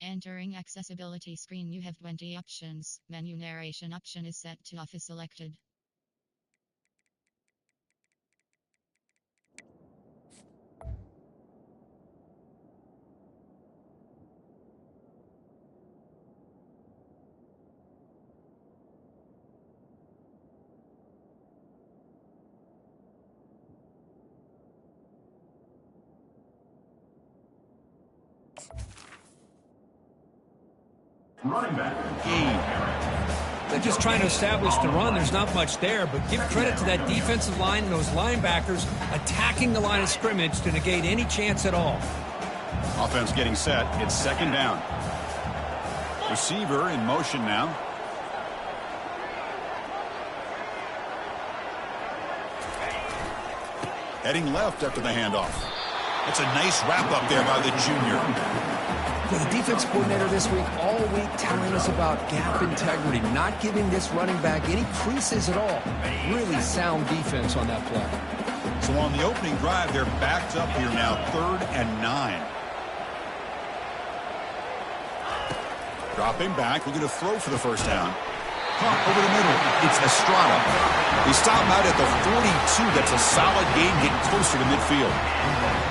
Entering accessibility screen, you have 20 options. Menu narration option is set to off is selected. Running back. They're just trying to establish the run. There's not much there, but give credit to that defensive line and those linebackers attacking the line of scrimmage to negate any chance at all. Offense getting set. It's second down. Receiver in motion now. Heading left after the handoff. It's a nice wrap up there by the junior. Well, the defense coordinator this week, all week, telling us about gap integrity, not giving this running back any creases at all. Really sound defense on that play. So on the opening drive, they're backed up here now, 3rd and 9. Dropping back, looking to throw for the first down. Pump over the middle. It's Estrada. They stop him out at the 42. That's a solid gain, getting closer to midfield.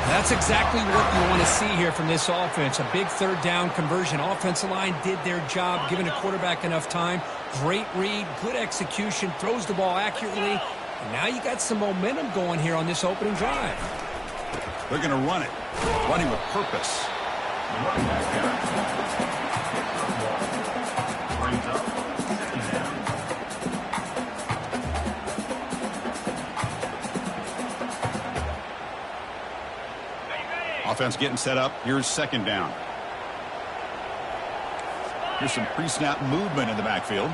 That's exactly what you want to see here from this offense. A big 3rd down conversion. Offensive line did their job, giving the quarterback enough time. Great read, good execution, throws the ball accurately. And now you got some momentum going here on this opening drive. They're going to run it. Running with purpose. Offense getting set up. Here's second down. Here's some pre-snap movement in the backfield.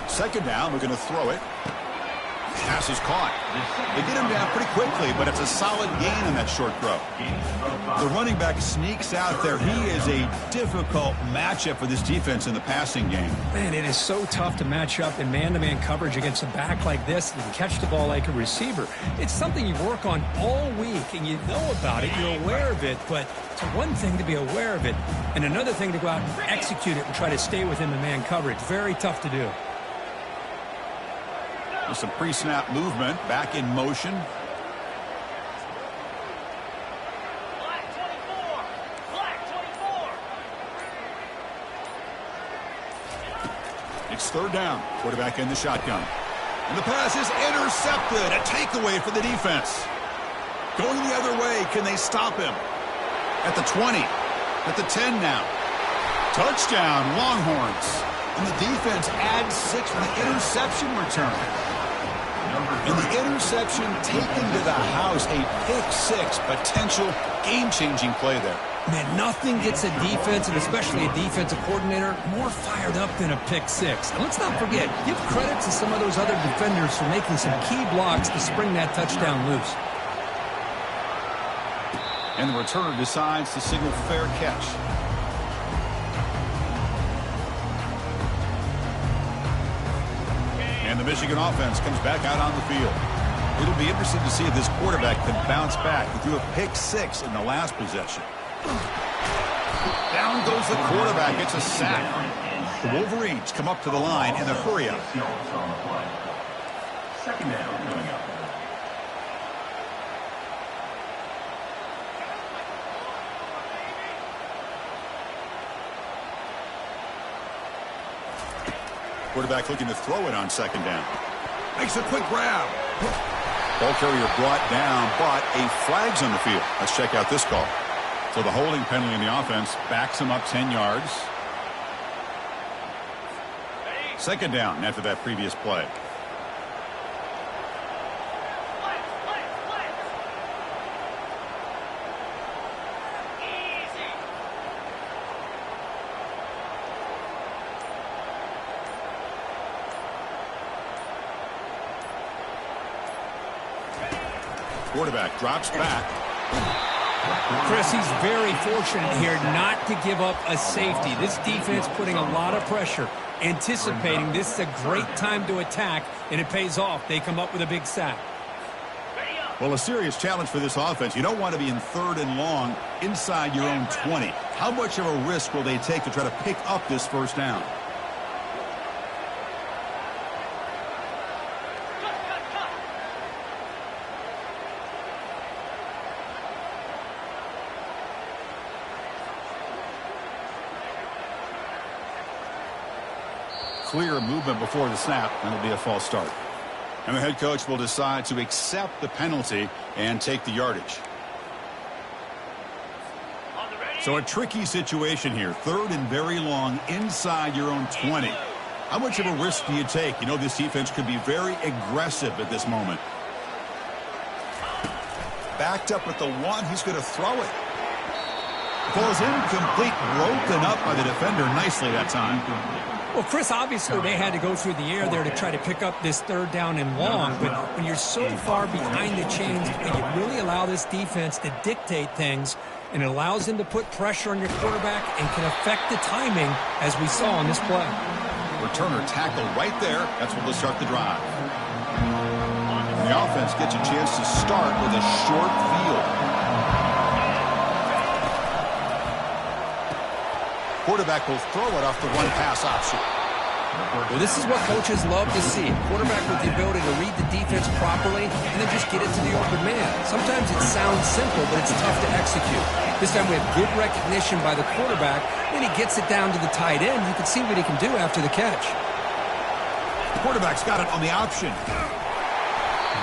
Second down, we're going to throw it. Pass is caught. They get him down pretty quickly, but it's a solid gain on that short throw. The running back sneaks out there. He is a difficult matchup for this defense in the passing game. Man, it is so tough to match up in man-to-man coverage against a back like this and catch the ball like a receiver. It's something you work on all week, and you know about it. You're aware of it, but it's one thing to be aware of it, and another thing to go out and execute it and try to stay within the man coverage. Very tough to do. With some pre-snap movement, back in motion. It's 3rd down. Quarterback in the shotgun. And the pass is intercepted. A takeaway for the defense. Going the other way. Can they stop him? At the 20. At the 10 now. Touchdown, Longhorns. And the defense adds 6 for the interception return. And the interception taken to the house, a pick-6, potential game-changing play there. Man, nothing gets a defense, and especially a defensive coordinator, more fired up than a pick-6. And let's not forget, give credit to some of those other defenders for making some key blocks to spring that touchdown loose. And the returner decides to signal fair catch. And the Michigan offense comes back out on the field. It'll be interesting to see if this quarterback can bounce back. He threw a pick-6 in the last possession. Down goes the quarterback. It's a sack. The Wolverines come up to the line in the hurry-up. Second down coming up. Quarterback looking to throw it on second down. Makes a quick grab. Ball carrier brought down, but a flag's on the field. Let's check out this call. So the holding penalty in the offense backs him up 10 yards. Second down after that previous play. Quarterback drops back. Chris, he's very fortunate here not to give up a safety. This defense putting a lot of pressure, anticipating this is a great time to attack, and it pays off. They come up with a big sack. Well, a serious challenge for this offense. You don't want to be in 3rd and long inside your own 20. How much of a risk will they take to try to pick up this first down? Clear movement before the snap, and it'll be a false start. And the head coach will decide to accept the penalty and take the yardage. So a tricky situation here. 3rd and very long inside your own 20. How much of a risk do you take? You know, this defense could be very aggressive at this moment. Backed up with the 1. He's going to throw it. Falls incomplete, broken up by the defender nicely that time. Well, Chris, obviously they had to go through the air there to try to pick up this 3rd down and long, but when you're so far behind the chains, you really allow this defense to dictate things, and it allows them to put pressure on your quarterback and can affect the timing, as we saw on this play. Returner tackle right there. That's what will start the drive. The offense gets a chance to start with a short field. Quarterback will throw it off the one-pass option. Well, this is what coaches love to see. Quarterback with the ability to read the defense properly and then just get it to the open man. Sometimes it sounds simple, but it's tough to execute. This time we have good recognition by the quarterback. Then he gets it down to the tight end. You can see what he can do after the catch. The quarterback's got it on the option.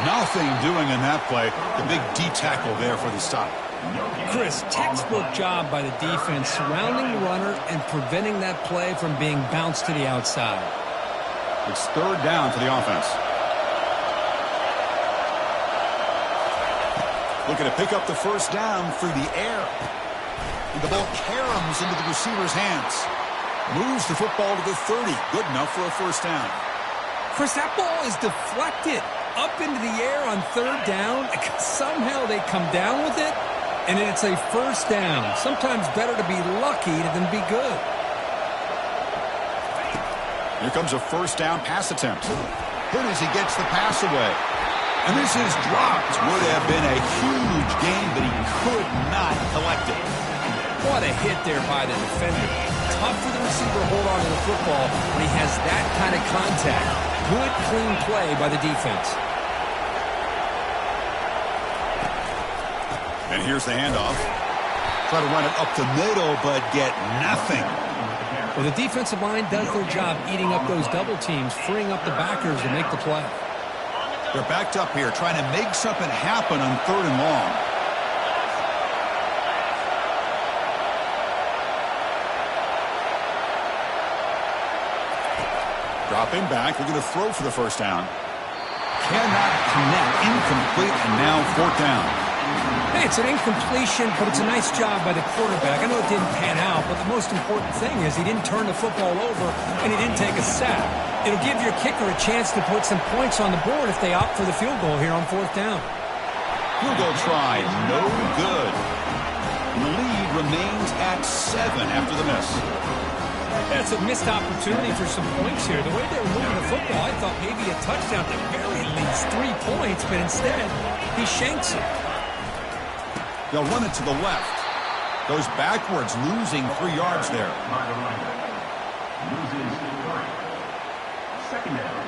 Nothing doing in that play. The big D tackle there for the stop. Chris, textbook job by the defense surrounding the runner and preventing that play from being bounced to the outside. It's 3rd down for the offense. Looking to pick up the first down through the air. And the ball caroms into the receiver's hands. Moves the football to the 30. Good enough for a first down. Chris, that ball is deflected up into the air on 3rd down. Somehow they come down with it. And it's a first down. Sometimes better to be lucky than be good. Here comes a first down pass attempt. Hit as he gets the pass away. And this is dropped. Would have been a huge gain, but he could not collect it. What a hit there by the defender. Tough for the receiver to hold on to the football when he has that kind of contact. Good, clean play by the defense. And here's the handoff. Try to run it up the middle, but get nothing. Well, the defensive line does their job eating up those double teams, freeing up the backers to make the play. They're backed up here, trying to make something happen on 3rd and long. Dropping back, they're going to throw for the first down. Cannot connect, incomplete, and now 4th down. Hey, it's an incompletion, but it's a nice job by the quarterback. I know it didn't pan out, but the most important thing is he didn't turn the football over and he didn't take a sack. It'll give your kicker a chance to put some points on the board if they opt for the field goal here on 4th down. Field goal try, no good. And the lead remains at 7 after the miss. That's a missed opportunity for some points here. The way they were moving the football, I thought maybe a touchdown to very least 3 points, but instead he shanks it. They'll run it to the left. Goes backwards, losing 3 yards there. Loses 3. Second down.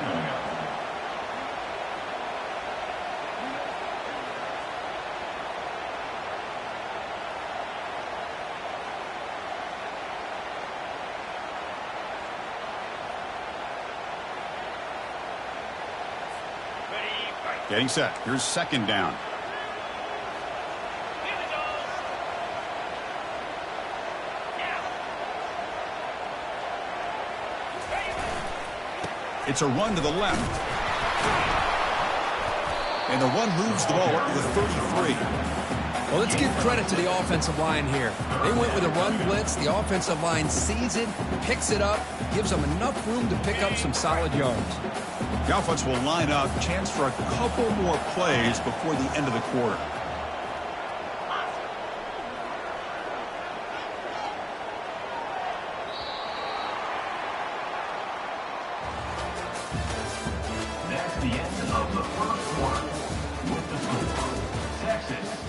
Getting set. Here's 2nd down. It's a run to the left. And the run moves the ball up to the 33. Well, let's give credit to the offensive line here. They went with a run blitz. The offensive line sees it, picks it up, gives them enough room to pick up some solid yards. The offense will line up. Chance for a couple more plays before the end of the quarter. That's the end of the first quarter. with the score. Texas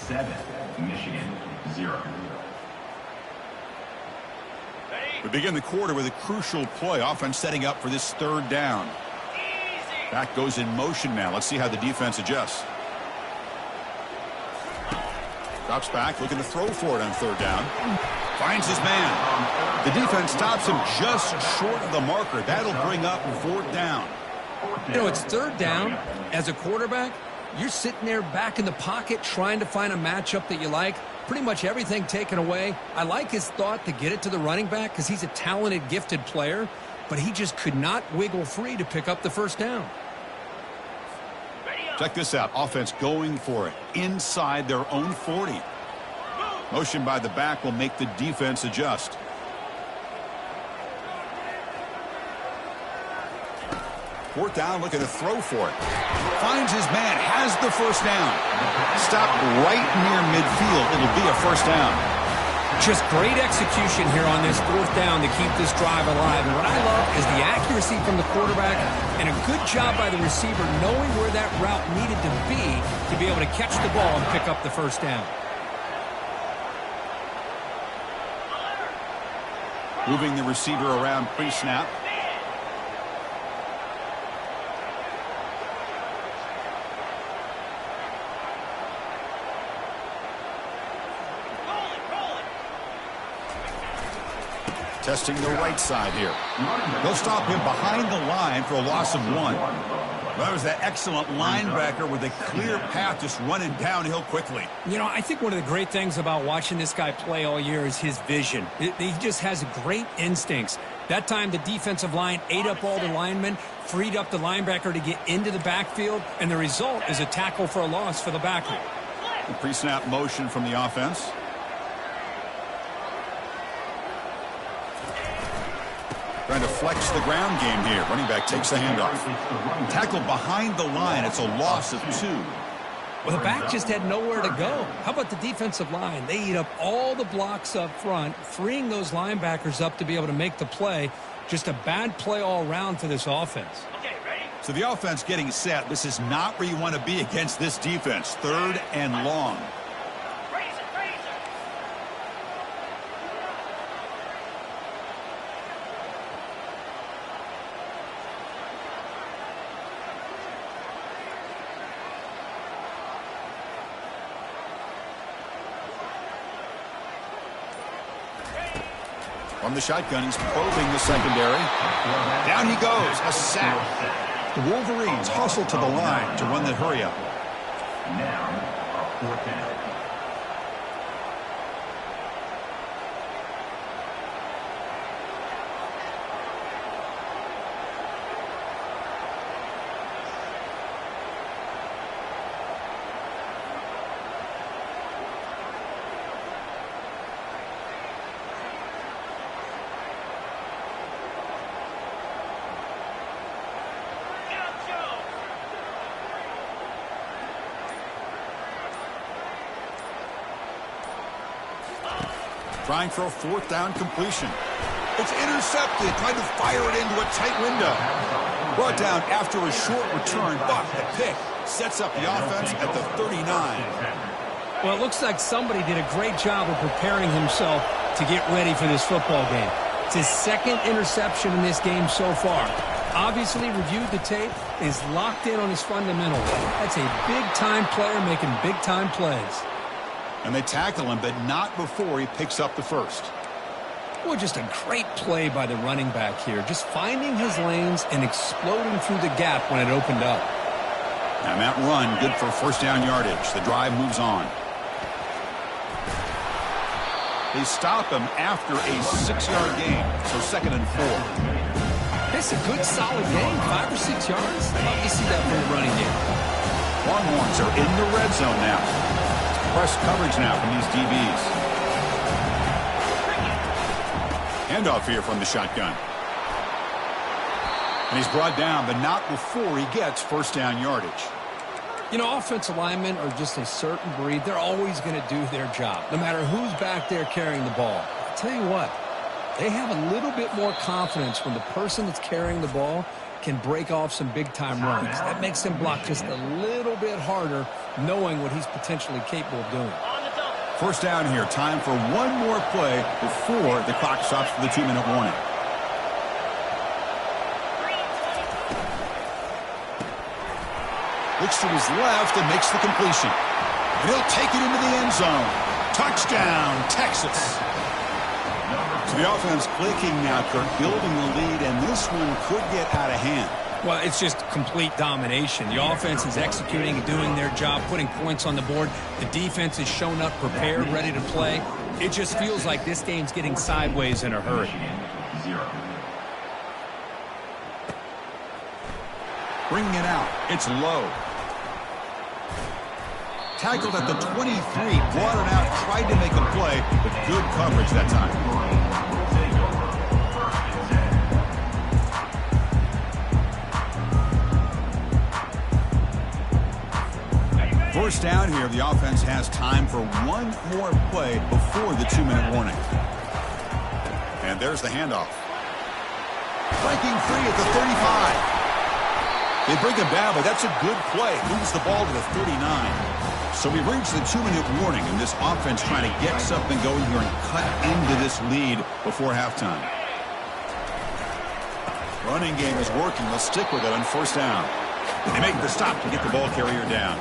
7, Michigan 0. We begin the quarter with a crucial play. Offense setting up for this third down. Back goes in motion now. Let's see how the defense adjusts. Drops back, looking to throw for it on third down. Finds his man. The defense stops him just short of the marker. That'll bring up fourth down. You know, it's third down. As a quarterback, you're sitting there back in the pocket trying to find a matchup that you like. Pretty much everything taken away. I like his thought to get it to the running back because he's a talented, gifted player, but he just could not wiggle free to pick up the first down. Check this out. Offense going for it inside their own 40. Motion by the back will make the defense adjust. Fourth down, looking to throw for it. Finds his man, has the first down. Stopped right near midfield. It'll be a first down. Just great execution here on this fourth down to keep this drive alive. And what I love is the accuracy from the quarterback and a good job by the receiver knowing where that route needed to be able to catch the ball and pick up the first down. Moving the receiver around pre-snap. Testing the right side here. They'll stop him behind the line for a loss of 1. That was that excellent linebacker with a clear path just running downhill quickly. You know, I think one of the great things about watching this guy play all year is his vision. He just has great instincts. That time the defensive line ate up all the linemen, freed up the linebacker to get into the backfield, and the result is a tackle for a loss for the backer. The pre-snap motion from the offense. Trying to flex the ground game here. Running back takes the handoff. Tackled behind the line. It's a loss of 2. Well, the back just had nowhere to go. How about the defensive line? They eat up all the blocks up front, freeing those linebackers up to be able to make the play. Just a bad play all around for this offense. So the offense getting set. This is not where you want to be against this defense. Third and long. From the shotgun, he's probing the secondary. Down he goes, a sack. The Wolverines hustle to the line to run the hurry up. Now, fourth down. Trying for a fourth down completion. It's intercepted. Trying to fire it into a tight window. Brought down after a short return, but the pick sets up the offense at the 39. Well, it looks like somebody did a great job of preparing himself to get ready for this football game. It's his second interception in this game so far. Obviously reviewed the tape, is locked in on his fundamentals. That's a big-time player making big-time plays. And they tackle him, but not before he picks up the first. Well, just a great play by the running back here. Just finding his lanes and exploding through the gap when it opened up. Now that run, good for first down yardage. The drive moves on. They stop him after a 6-yard gain, so 2nd and 4. It's a good, solid game, 5 or 6 yards. Love to see that from the running game. Longhorns are in the red zone now. Press coverage now from these DBs. Handoff here from the shotgun. And he's brought down, but not before he gets first down yardage. You know, offensive linemen are just a certain breed. They're always going to do their job, no matter who's back there carrying the ball. I'll tell you what, they have a little bit more confidence when the person that's carrying the ball can break off some big-time runs. That makes him block just a little bit harder, knowing what he's potentially capable of doing. First down here. Time for one more play before the clock stops for the 2-minute warning. Looks to his left and makes the completion. And he'll take it into the end zone. Touchdown, Texas. So the offense clicking now, Kirk, building the lead, and this one could get out of hand. Well, it's just complete domination. The offense is executing and doing their job, putting points on the board. The defense is shown up, prepared, ready to play. It just feels like this game's getting sideways in a hurry. Bringing it out. It's low. Tackled at the 23, brought it out, tried to make a play, but good coverage that time. First down here, the offense has time for one more play before the 2-minute warning. And there's the handoff. Breaking free at the 35. They bring him down, but that's a good play. Moves the ball to the 39. So we've reached the 2-minute warning, and this offense trying to get something going here and cut into this lead before halftime. Running game is working. They'll stick with it on first down. They make the stop to get the ball carrier down.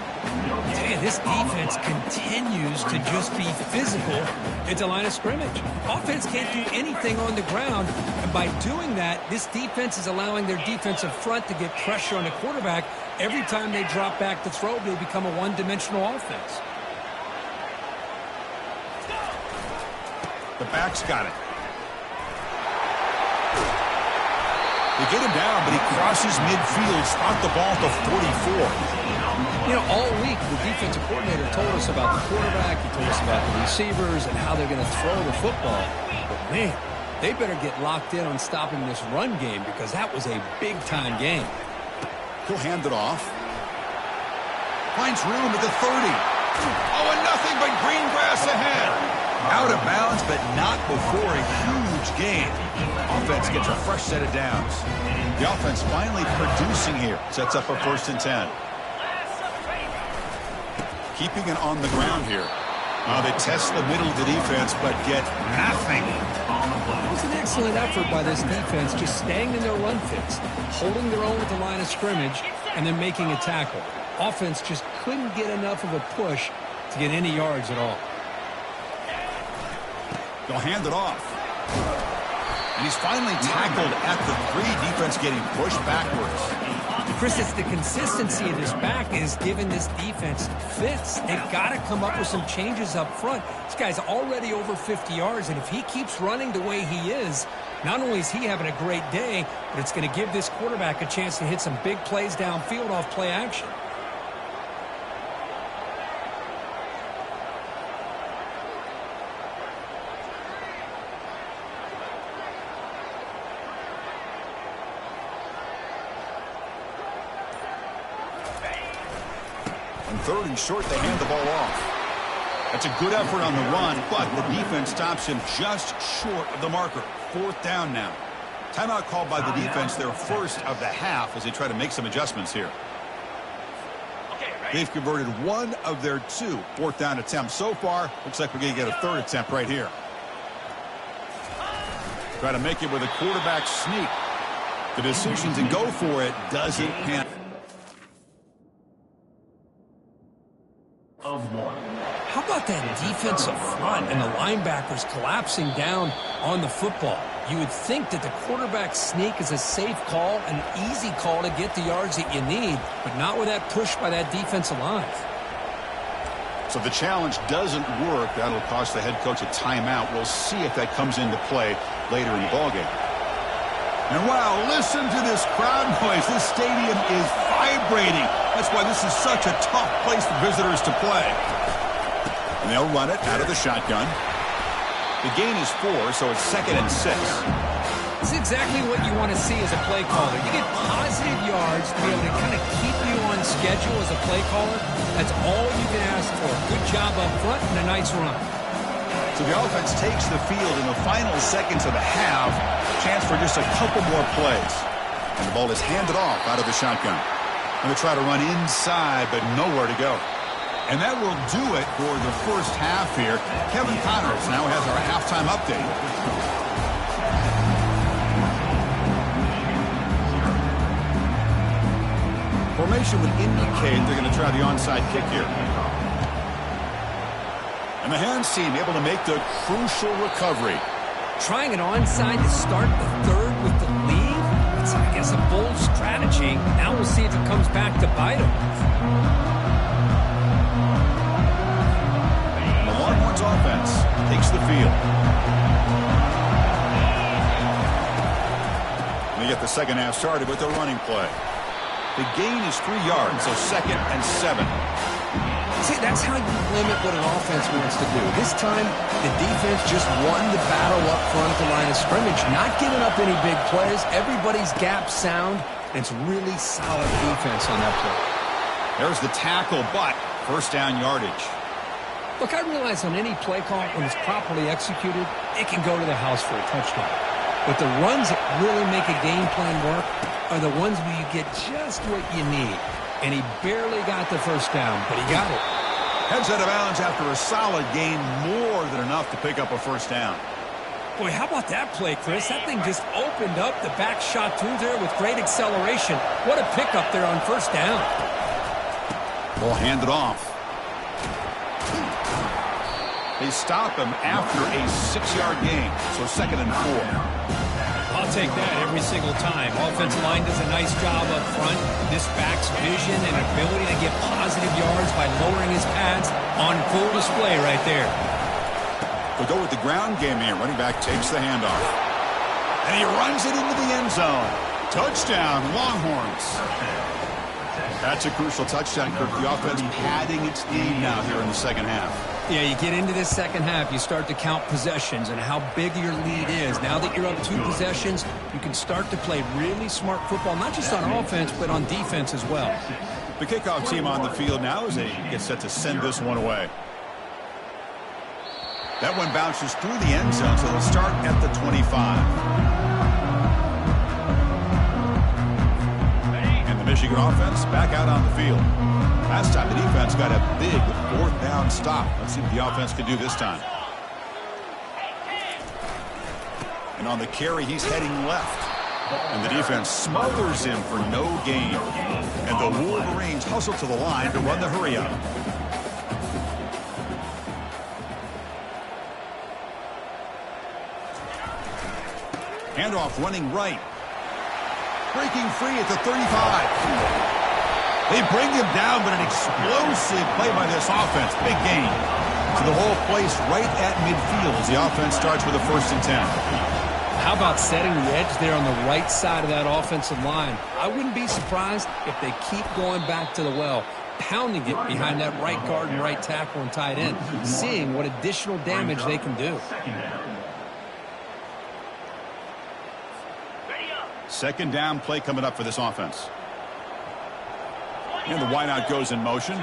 Man, this defense continues to just be physical at the line of scrimmage. Offense can't do anything on the ground, and by doing that, this defense is allowing their defensive front to get pressure on the quarterback. Every time they drop back to throw, they become a one-dimensional offense. The back's got it. They get him down, but he crosses midfield, spot the ball at the 44. You know, all week, the defensive coordinator told us about the quarterback, he told us about the receivers and how they're going to throw the football. But, man, they better get locked in on stopping this run game because that was a big-time game. He'll hand it off. Finds room at the 30. Oh, and nothing but green grass ahead. Out of bounds, but not before a huge gain. Offense gets a fresh set of downs. The offense finally producing here. Sets up a 1st and 10. Keeping it on the ground here. They test the middle of the defense, but get nothing. It was an excellent effort by this defense, just staying in their run fix, holding their own at the line of scrimmage, and then making a tackle. Offense just couldn't get enough of a push to get any yards at all. They'll hand it off. And he's finally tackled at the 3. Defense getting pushed backwards. Chris, it's the consistency of this back is giving this defense fits. They've got to come up with some changes up front. This guy's already over 50 yards, and if he keeps running the way he is, not only is he having a great day, but it's going to give this quarterback a chance to hit some big plays downfield off play action. On 3rd and short, they hand the ball off. That's a good effort on the run, but the defense stops him just short of the marker. 4th down now. Timeout called by the defense, their first of the half, as they try to make some adjustments here. They've converted 1 of their 2 4th down attempts so far. Looks like we're going to get a 3rd attempt right here. Try to make it with a quarterback sneak. The decision to go for it doesn't pan. How about that defensive front and the linebackers collapsing down on the football? You would think that the quarterback sneak is a safe call, an easy call to get the yards that you need, but not with that push by that defensive line. So the challenge doesn't work. That'll cost the head coach a timeout. We'll see if that comes into play later in the ballgame. And wow, listen to this crowd noise. This stadium is vibrating. That's why this is such a tough place for visitors to play. And they'll run it out of the shotgun. The gain is 4, so it's 2nd and 6. It's exactly what you want to see as a play caller. You get positive yards to be able to kind of keep you on schedule as a play caller. That's all you can ask for. Good job up front and a nice run. So the offense takes the field in the final seconds of the half. Chance for just a couple more plays. And the ball is handed off out of the shotgun. Going to try to run inside, but nowhere to go. And that will do it for the first half here. Kevin Connors now has our halftime update. Formation would indicate they're going to try the onside kick here. And the hands team able to make the crucial recovery. Trying an onside to start the third with the lead? It's, I guess, a bold strategy. Now we'll see if it comes back to bite them. The Longhorns offense takes the field. They get the second half started with their running play. The gain is 3 yards, so 2nd and 7. See, that's how you limit what an offense wants to do. This time, the defense just won the battle up front at the line of scrimmage, not giving up any big plays. Everybody's gap sound, and it's really solid defense on that play. There's the tackle, but first down yardage. Look, I realize on any play call, when it's properly executed, it can go to the house for a touchdown. But the runs that really make a game plan work are the ones where you get just what you need. And he barely got the first down, but he got it. Heads out of bounds after a solid gain, more than enough to pick up a first down. Boy, how about that play, Chris? That thing just opened up. The back shot through there with great acceleration. What a pickup there on first down. Ball handed off. They stop him after a 6-yard gain, so 2nd and 4. I'll take that every single time. Offensive line does a nice job up front. This back's vision and ability to get positive yards by lowering his pads on full display right there. We'll go with the ground game here. Running back takes the handoff. And he runs it into the end zone. Touchdown, Longhorns. That's a crucial touchdown, Kirk. The offense padding its lead now here in the second half. Yeah, you get into this second half, you start to count possessions and how big your lead is. Now that you're up 2 possessions, you can start to play really smart football, not just on offense, but on defense as well. The kickoff team on the field now as they get set to send this one away. That one bounces through the end zone, so they'll start at the 25. Michigan offense back out on the field. Last time the defense got a big 4th down stop. Let's see what the offense can do this time. And on the carry, he's heading left. And the defense smothers him for no gain. And the Wolverines hustle to the line to run the hurry up. Handoff running right. Breaking free at the 35. They bring him down, but an explosive play by this offense. Big gain. So the whole place right at midfield as the offense starts with a 1st and 10. How about setting the edge there on the right side of that offensive line? I wouldn't be surprised if they keep going back to the well, pounding it behind that right guard and right tackle and tight end, seeing what additional damage they can do. 2nd down play coming up for this offense. And the wideout goes in motion.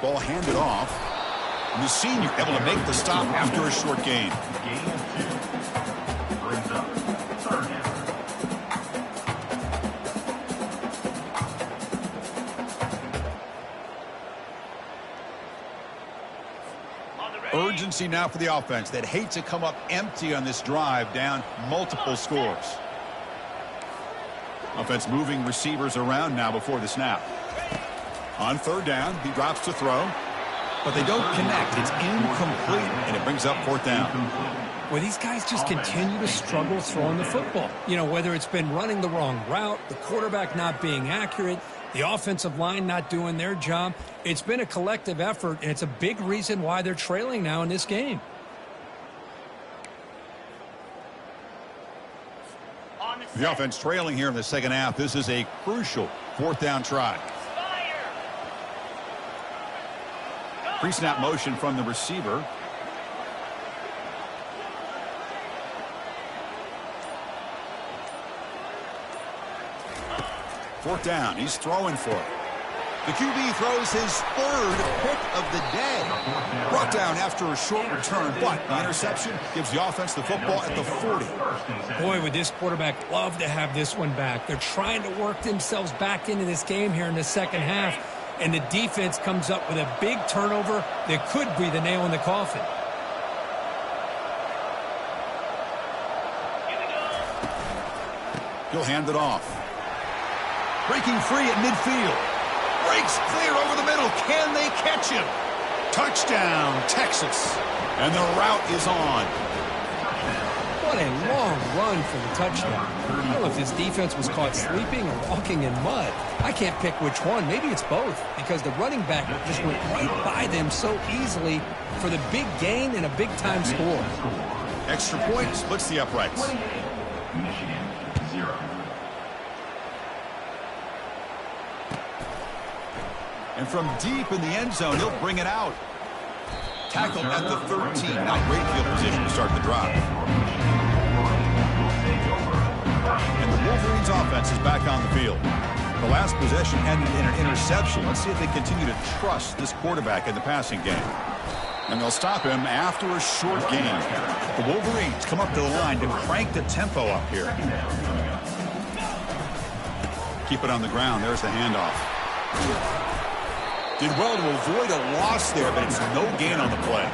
Ball handed off. And the senior able to make the stop after a short gain. Urgency now for the offense that hate to come up empty on this drive, down multiple scores. Offense moving receivers around now before the snap. On 3rd down, he drops to throw, but they don't connect. It's incomplete, and it brings up 4th down. Well, these guys just continue to struggle throwing the football. You know, whether it's been running the wrong route, the quarterback not being accurate, the offensive line not doing their job. It's been a collective effort, and it's a big reason why they're trailing now in this game. The offense trailing here in the second half. This is a crucial 4th down try. Pre-snap motion from the receiver. Fourth down. He's throwing for it. The QB throws his third pick of the day. Brought down after a short return, but the interception gives the offense the football at the 40. Boy, would this quarterback love to have this one back. They're trying to work themselves back into this game here in the second half, and the defense comes up with a big turnover that could be the nail in the coffin. He'll hand it off. Breaking free at midfield. Breaks clear over the middle. Can they catch him? Touchdown, Texas. And the route is on. What a long run for the touchdown. I don't know if this defense was caught sleeping or walking in mud. I can't pick which one. Maybe it's both, because the running back just went right by them so easily for the big gain and a big-time score. Extra point splits the uprights. Michigan, 0. And from deep in the end zone, he'll bring it out. Tackled at the 13. Not great field position to start the drive. And the Wolverines offense is back on the field. The last possession ended in an interception. Let's see if they continue to trust this quarterback in the passing game. And they'll stop him after a short gain. The Wolverines come up to the line to crank the tempo up here. Keep it on the ground. There's the handoff. Did well to avoid a loss there, but it's no gain on the play.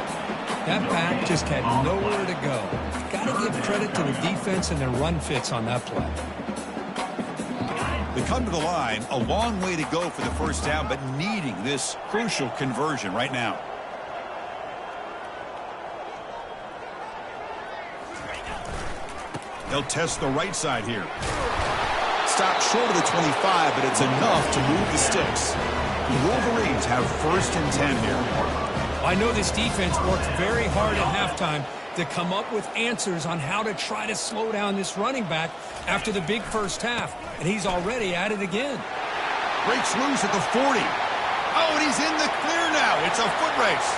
That back just had nowhere to go. Got to give credit to the defense and their run fits on that play. They come to the line, a long way to go for the first down, but needing this crucial conversion right now. They'll test the right side here. Stopped short of the 25, but it's enough to move the sticks. The Wolverines have 1st and 10 here. I know this defense worked very hard at halftime to come up with answers on how to try to slow down this running back after the big first half, and he's already at it again. Breaks loose at the 40. Oh, and he's in the clear now. It's a foot race.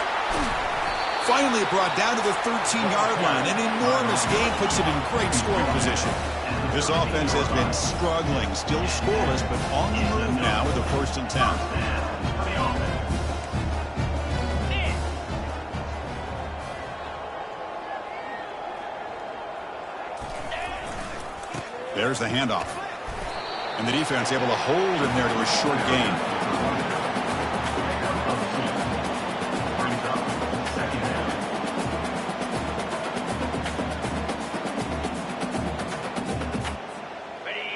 Finally brought down to the 13-yard line. An enormous gain puts him in great scoring position. This offense has been struggling, still scoreless, but on the move now with a 1st and 10. There's the handoff. And the defense able to hold him there to a short gain.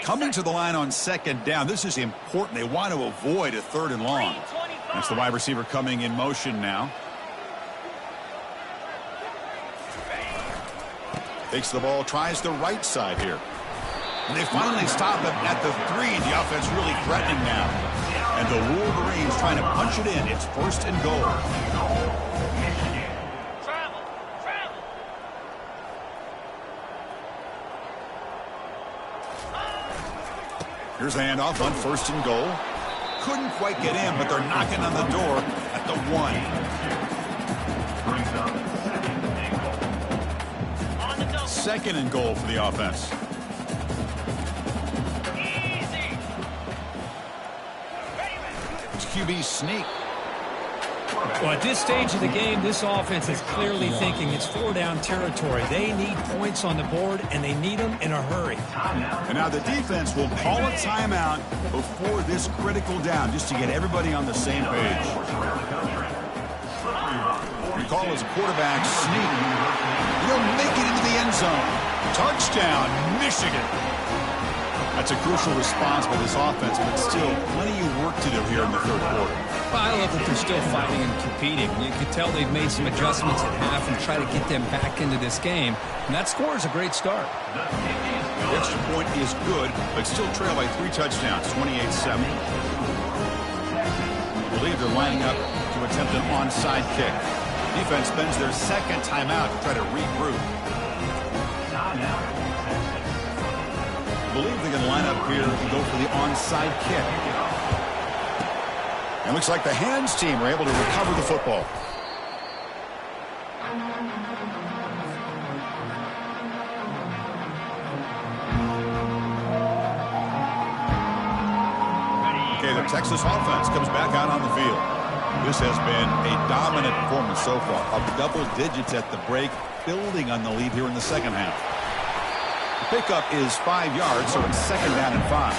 Coming to the line on 2nd down. This is important. They want to avoid a 3rd and long. That's the wide receiver coming in motion now. Takes the ball, tries the right side here. And they finally stop him at the 3. The offense really threatening now. And the Wolverines trying to punch it in. It's 1st and goal. Here's the handoff on 1st and goal. Couldn't quite get in, but they're knocking on the door at the 1. 2nd and goal for the offense. It's QB sneak. Well, at this stage of the game, this offense is clearly thinking it's 4-down territory. They need points on the board, and they need them in a hurry. And now the defense will call a timeout before this critical down, just to get everybody on the same page. We call his quarterback sneak. He'll make it into the end zone. Touchdown, Michigan. That's a crucial response by this offense, but still plenty of work to do here in the 3rd quarter. Well, I love that they're still fighting and competing. You could tell they've made some adjustments at half and try to get them back into this game. And that score is a great start. The extra point is good, but still trail by 3 touchdowns, 28-7. I believe they're lining up to attempt an onside kick. Defense spends their 2nd timeout to try to regroup. I believe they're going to line up here and go for the onside kick. And looks like the hands team are able to recover the football. Okay, the Texas offense comes back out on the field. This has been a dominant performance so far, up double digits at the break, building on the lead here in the second half. The pickup is 5 yards, so it's second down and 5.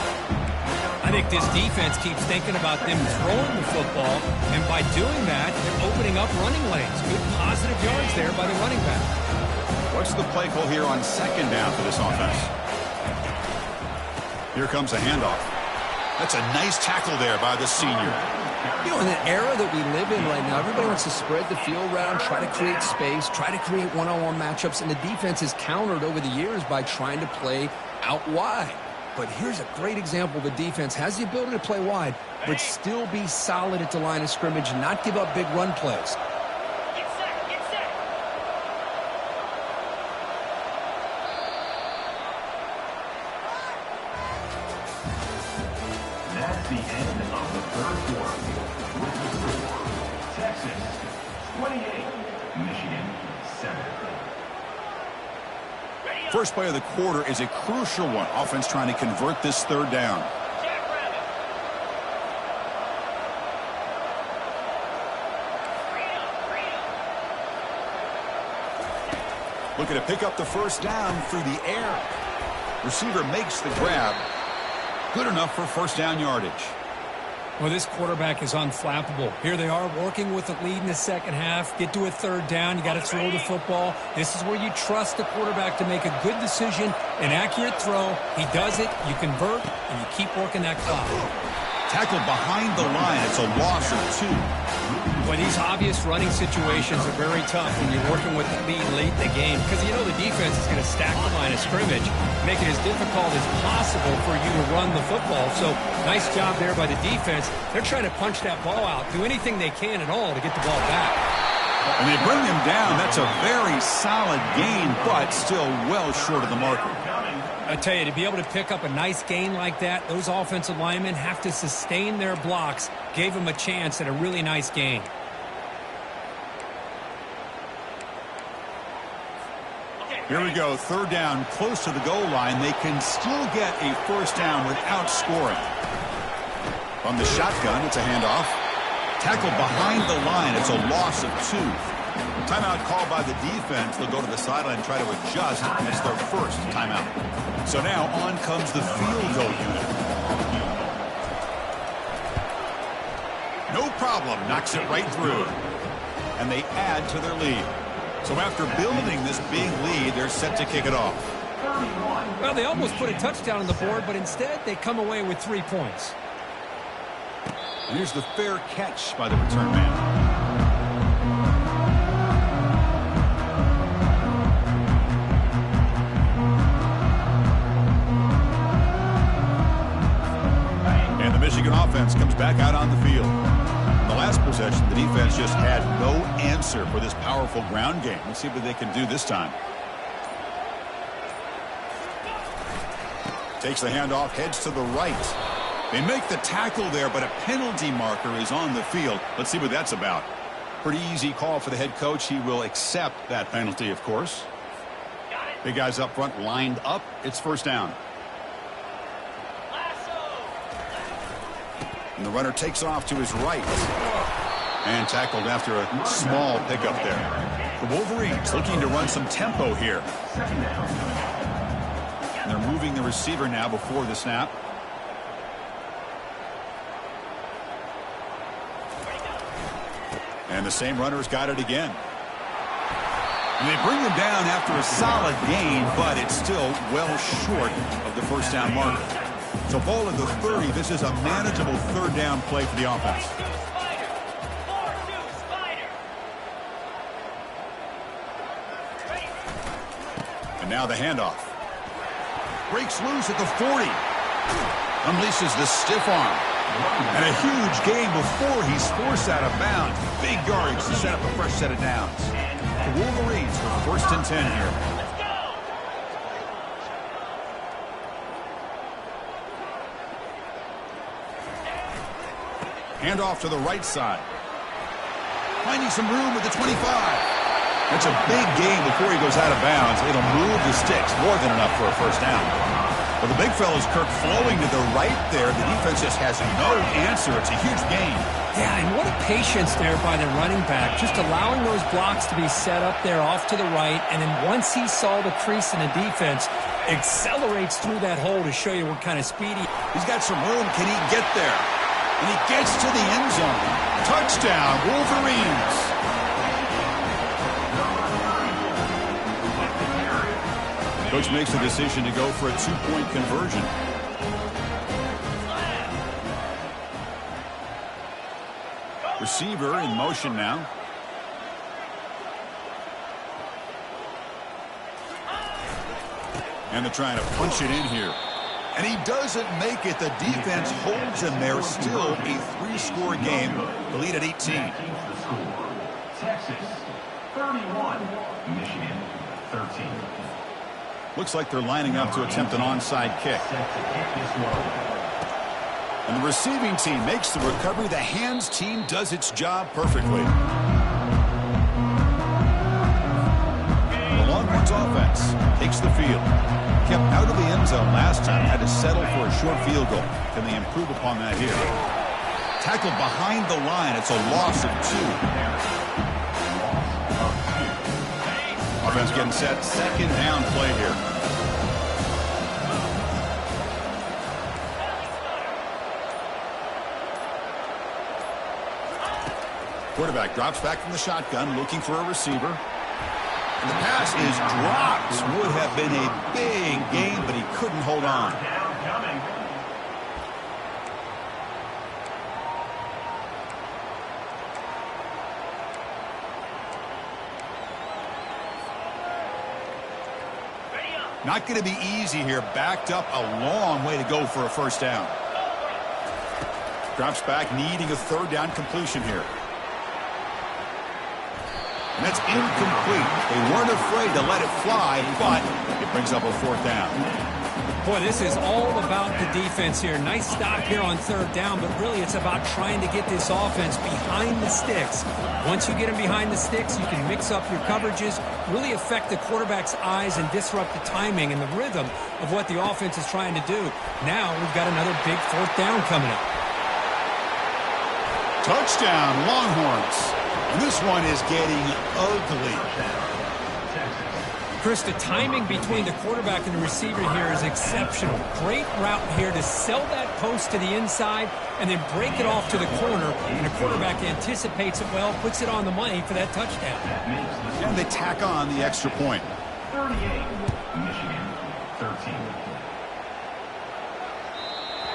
I think this defense keeps thinking about them throwing the football, and by doing that, they're opening up running lanes. Good positive yards there by the running back. What's the play call here on second down for this offense? Here comes a handoff. That's a nice tackle there by the senior. You know, in the era that we live in right now, everybody wants to spread the field around, try to create space, try to create one-on-one matchups, and the defense has countered over the years by trying to play out wide. But here's a great example. The defense has the ability to play wide, but still be solid at the line of scrimmage and not give up big run plays. That's the end of the third quarter. With the score, Texas 28, Michigan 7. First play of the quarter is a crucial one. Offense trying to convert this third down. Looking to pick up the first down through the air. Receiver makes the grab. Good enough for first down yardage. Well, this quarterback is unflappable. Here they are working with the lead in the second half. Get to a third down. You got to throw the football. This is where you trust the quarterback to make a good decision, an accurate throw. He does it, you convert, and you keep working that clock. Tackled behind the line. It's a loss of 2. Well, these obvious running situations are very tough when you're working with the lead late in the game because you know the defense is going to stack the line of scrimmage, make it as difficult as possible for you to run the football. So nice job there by the defense. They're trying to punch that ball out, do anything they can at all to get the ball back. And they bring him down. That's a very solid gain, but still well short of the marker. I tell you, to be able to pick up a nice gain like that, those offensive linemen have to sustain their blocks. Gave them a chance at a really nice gain. Here we go, third down, close to the goal line. They can still get a first down without scoring. From the shotgun, it's a handoff. Tackled behind the line. It's a loss of 2. Timeout called by the defense. They'll go to the sideline and try to adjust. It's their first timeout. So now on comes the field goal unit. No problem. Knocks it right through. And they add to their lead. So after building this big lead, they're set to kick it off. Well, they almost put a touchdown on the board, but instead they come away with 3 points. And here's the fair catch by the return man. And the Michigan offense comes back out on the field. In the last possession, the defense just had no answer for this powerful ground game. Let's see what they can do this time. Takes the handoff, heads to the right. They make the tackle there, but a penalty marker is on the field. Let's see what that's about. Pretty easy call for the head coach. He will accept that penalty, of course. Big guys up front lined up. It's first down. And the runner takes off to his right. And tackled after a small pickup there. The Wolverines looking to run some tempo here. And they're moving the receiver now before the snap. And the same runner's got it again. And they bring him down after a solid gain, but it's still well short of the first down marker. So ball at the 30. This is a manageable third down play for the offense. And now the handoff. Breaks loose at the 40. Unleashes the stiff arm. And a huge gain before he's forced out of bounds. Big yardage to set up a fresh set of downs. The Wolverines with first and 10 here. Handoff to the right side. Finding some room with the 25. That's a big gain before he goes out of bounds. It'll move the sticks more than enough for a first down. Well, the big fella's Kirk flowing to the right there. The defense just has no answer. It's a huge gain. Yeah, and what a patience there by the running back, just allowing those blocks to be set up there off to the right, and then once he saw the crease in the defense, accelerates through that hole to show you what kind of speed He's got some room. Can he get there? And he gets to the end zone. Touchdown, Wolverines. Coach makes the decision to go for a two-point conversion. Receiver in motion now. And they're trying to punch it in here. And he doesn't make it. The defense holds him there. Still a 3-score game. The lead at 18. Texas 31, Michigan 13. Looks like they're lining up to attempt an onside kick. And the receiving team makes the recovery. The hands team does its job perfectly. The Longhorns offense takes the field. Kept out of the end zone last time. Had to settle for a short field goal. Can they improve upon that here? Tackled behind the line. It's a loss of 2. Offense getting set. Second down play here. Quarterback drops back from the shotgun, looking for a receiver. And the pass is dropped. Would have been a big gain, but he couldn't hold on. Not going to be easy here. Backed up a long way to go for a first down. Drops back, needing a third down completion here. And that's incomplete. They weren't afraid to let it fly, but it brings up a fourth down. Boy, this is all about the defense here. Nice stop here on third down, but really it's about trying to get this offense behind the sticks. Once you get them behind the sticks, you can mix up your coverages, really affect the quarterback's eyes and disrupt the timing and the rhythm of what the offense is trying to do. Now we've got another big fourth down coming up. Touchdown, Longhorns. And this one is getting ugly. Chris, the timing between the quarterback and the receiver here is exceptional. Great route here to sell that post to the inside and then break it off to the corner. And the quarterback anticipates it well, puts it on the money for that touchdown. And they tack on the extra point. 38, Michigan 13.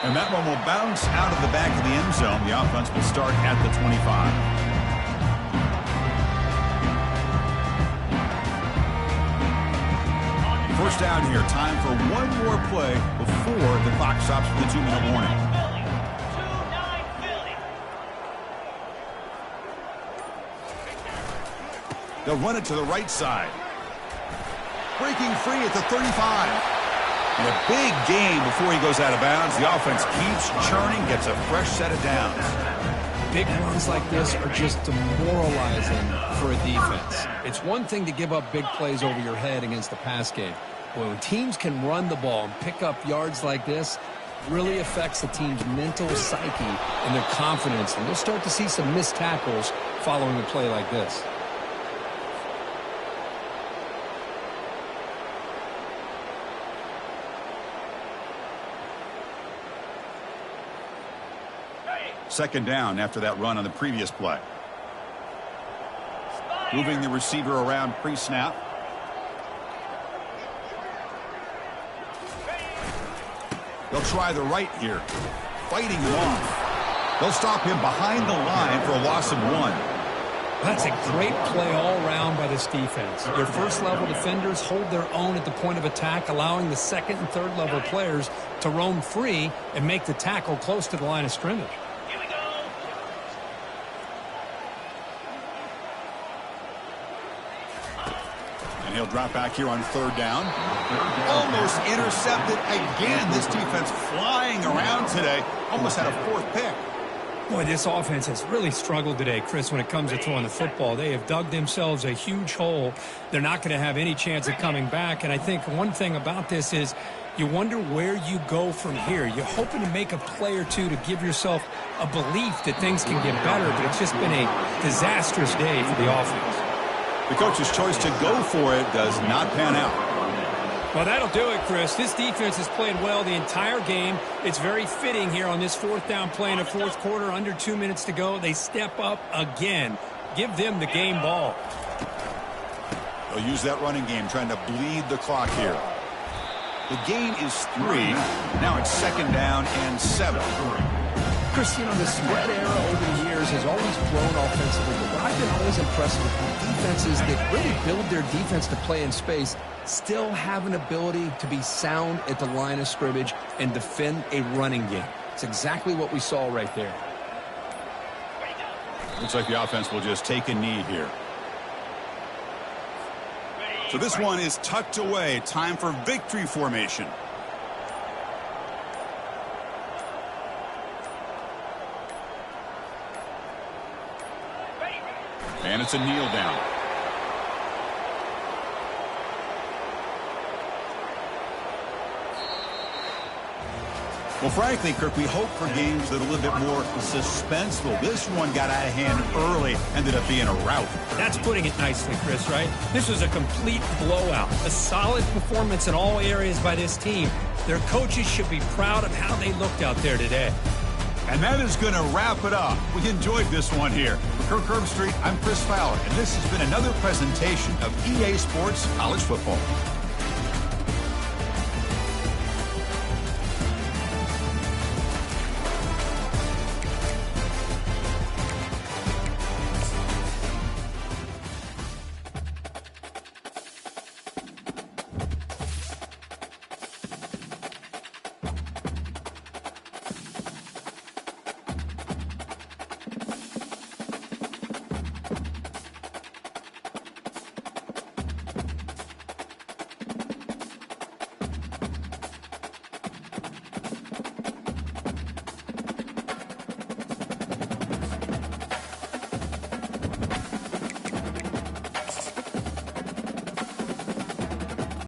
And that one will bounce out of the back of the end zone. The offense will start at the 25. First down here. Time for one more play before the clock stops for the 2-minute warning. They'll run it to the right side. Breaking free at the 35. And a big gain before he goes out of bounds. The offense keeps churning, gets a fresh set of downs. Big runs like this are just demoralizing for a defense. It's one thing to give up big plays over your head against the pass game. But when teams can run the ball and pick up yards like this, it really affects the team's mental psyche and their confidence. And you'll start to see some missed tackles following a play like this. Second down after that run on the previous play. Moving the receiver around pre-snap. They'll try the right here. Fighting him off. They'll stop him behind the line for a loss of 1. That's a great play all around by this defense. Your first-level defenders hold their own at the point of attack, allowing the second and third-level players to roam free and make the tackle close to the line of scrimmage. And he'll drop back here on third down. Almost intercepted again. This defense flying around today. Almost had a fourth pick. Boy, this offense has really struggled today, Chris, when it comes to throwing the football. They have dug themselves a huge hole. They're not going to have any chance of coming back. And I think one thing about this is you wonder where you go from here. You're hoping to make a play or two to give yourself a belief that things can get better, but it's just been a disastrous day for the offense. The coach's choice to go for it does not pan out. Well, that'll do it, Chris. This defense has played well the entire game. It's very fitting here on this fourth down play in the fourth quarter. Under 2 minutes to go. They step up again. Give them the game ball. They'll use that running game, trying to bleed the clock here. The gain is 3. Now it's 2nd down and 7. Chris, you know, the spread era over the years has always grown offensively, but what I've been always impressed with defenses that really build their defense to play in space still have an ability to be sound at the line of scrimmage and defend a running game. It's exactly what we saw right there. Looks like the offense will just take a knee here. So this one is tucked away. Time for victory formation. And it's a kneel down. Well, frankly, Kirk, we hope for games that are a little bit more suspenseful. This one got out of hand early, ended up being a rout. That's putting it nicely, Chris, right? This was a complete blowout. A solid performance in all areas by this team. Their coaches should be proud of how they looked out there today. And that is going to wrap it up. We enjoyed this one here. For Kirk Herbstreit, I'm Chris Fowler, and this has been another presentation of EA Sports College Football.